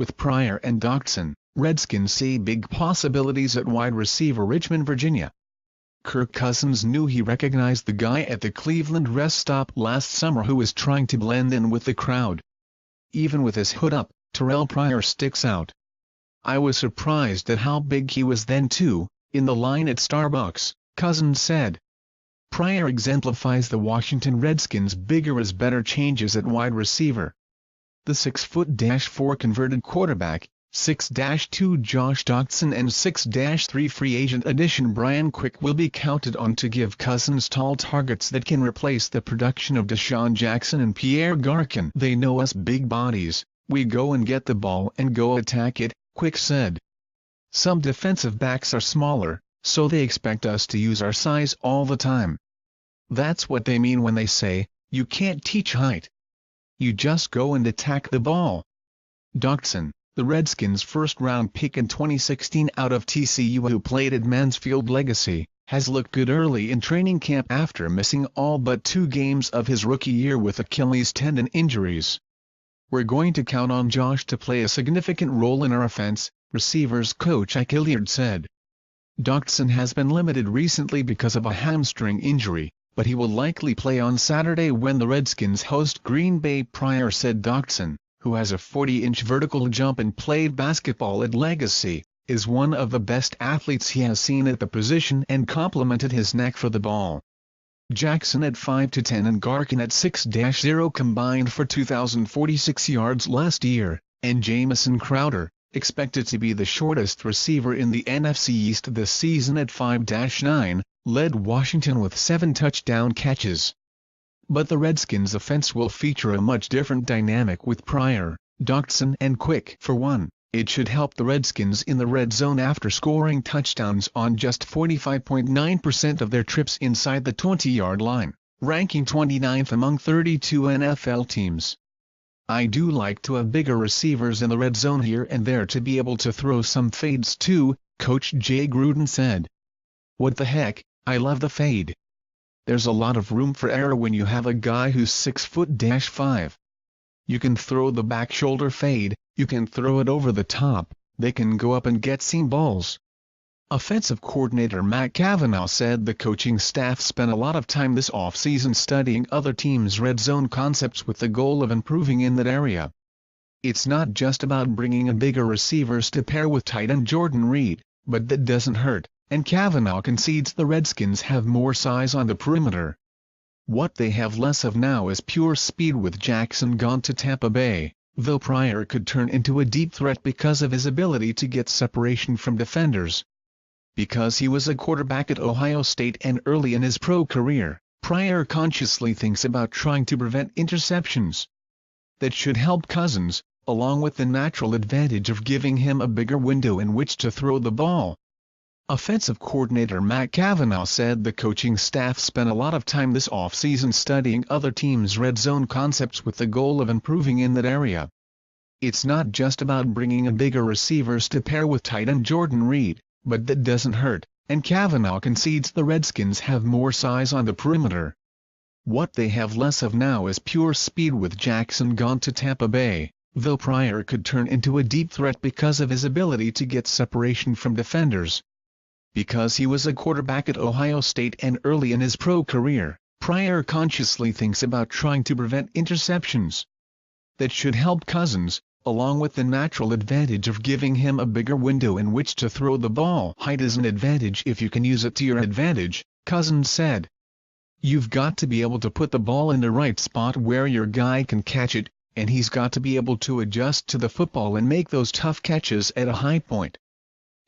With Pryor and Doctson, Redskins see big possibilities at wide receiver Richmond, Virginia. Kirk Cousins knew he recognized the guy at the Cleveland rest stop last summer who was trying to blend in with the crowd. Even with his hood up, Terrelle Pryor sticks out. "I was surprised at how big he was then too, in the line at Starbucks," Cousins said. Pryor exemplifies the Washington Redskins' bigger is better changes at wide receiver. The 6'4" converted quarterback, 6'2" Josh Doctson and 6'3" free agent addition Brian Quick will be counted on to give Cousins tall targets that can replace the production of DeSean Jackson and Pierre Garcon. "They know us big bodies, we go and get the ball and go attack it," Quick said. "Some defensive backs are smaller, so they expect us to use our size all the time. That's what they mean when they say, you can't teach height. You just go and attack the ball." Doctson, the Redskins' first-round pick in 2016 out of TCU who played at Mansfield Legacy, has looked good early in training camp after missing all but 2 games of his rookie year with Achilles tendon injuries. "We're going to count on Josh to play a significant role in our offense," receivers coach Ike Hilliard said. Doctson has been limited recently because of a hamstring injury, but he will likely play on Saturday when the Redskins host Green Bay. Pryor said Doctson, who has a 40-inch vertical jump and played basketball at Legacy, is one of the best athletes he has seen at the position and complimented his knack for the ball. Jackson at 5'10" and Garcon at 6'0" combined for 2,046 yards last year, and Jamison Crowder, expected to be the shortest receiver in the NFC East this season at 5'9", led Washington with 7 touchdown catches. But the Redskins' offense will feature a much different dynamic with Pryor, Doctson and Quick. For one, it should help the Redskins in the red zone after scoring touchdowns on just 45.9% of their trips inside the 20-yard line, ranking 29th among 32 NFL teams. "I do like to have bigger receivers in the red zone here and there to be able to throw some fades too," Coach Jay Gruden said. "What the heck, I love the fade. There's a lot of room for error when you have a guy who's 6'5". You can throw the back shoulder fade, you can throw it over the top, they can go up and get seam balls." Offensive coordinator Matt Cavanaugh said the coaching staff spent a lot of time this offseason studying other teams' red zone concepts with the goal of improving in that area. "It's not just about bringing in bigger receivers to pair with tight end Jordan Reed, but that doesn't hurt," and Cavanaugh concedes the Redskins have more size on the perimeter. "What they have less of now is pure speed with Jackson gone to Tampa Bay, though Pryor could turn into a deep threat because of his ability to get separation from defenders." Because he was a quarterback at Ohio State and early in his pro career, Pryor consciously thinks about trying to prevent interceptions. That should help Cousins, along with the natural advantage of giving him a bigger window in which to throw the ball. Offensive coordinator Matt Cavanaugh said the coaching staff spent a lot of time this offseason studying other teams' red zone concepts with the goal of improving in that area. "It's not just about bringing in bigger receivers to pair with tight end Jordan Reed, but that doesn't hurt," and Cavanaugh concedes the Redskins have more size on the perimeter. "What they have less of now is pure speed with Jackson gone to Tampa Bay, though Pryor could turn into a deep threat because of his ability to get separation from defenders." Because he was a quarterback at Ohio State and early in his pro career, Pryor consciously thinks about trying to prevent interceptions. That should help Cousins, along with the natural advantage of giving him a bigger window in which to throw the ball. "Height is an advantage if you can use it to your advantage," Cousins said. "You've got to be able to put the ball in the right spot where your guy can catch it, and he's got to be able to adjust to the football and make those tough catches at a high point."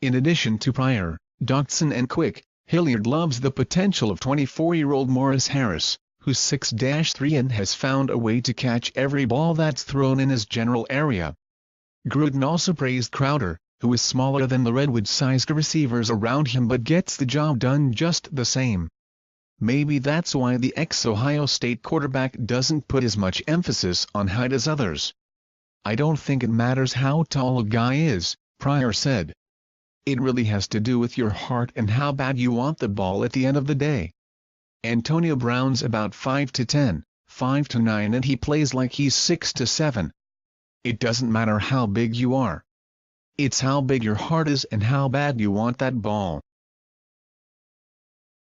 In addition to Pryor, Doctson and Quick, Hilliard loves the potential of 24-year-old Morris Harris, who's 6'3" and has found a way to catch every ball that's thrown in his general area. Gruden also praised Crowder, who is smaller than the Redwood-sized receivers around him but gets the job done just the same. Maybe that's why the ex-Ohio State quarterback doesn't put as much emphasis on height as others. "I don't think it matters how tall a guy is," Pryor said. "It really has to do with your heart and how bad you want the ball at the end of the day. Antonio Brown's about 5'10", 5'9", and he plays like he's 6'7". It doesn't matter how big you are. It's how big your heart is and how bad you want that ball.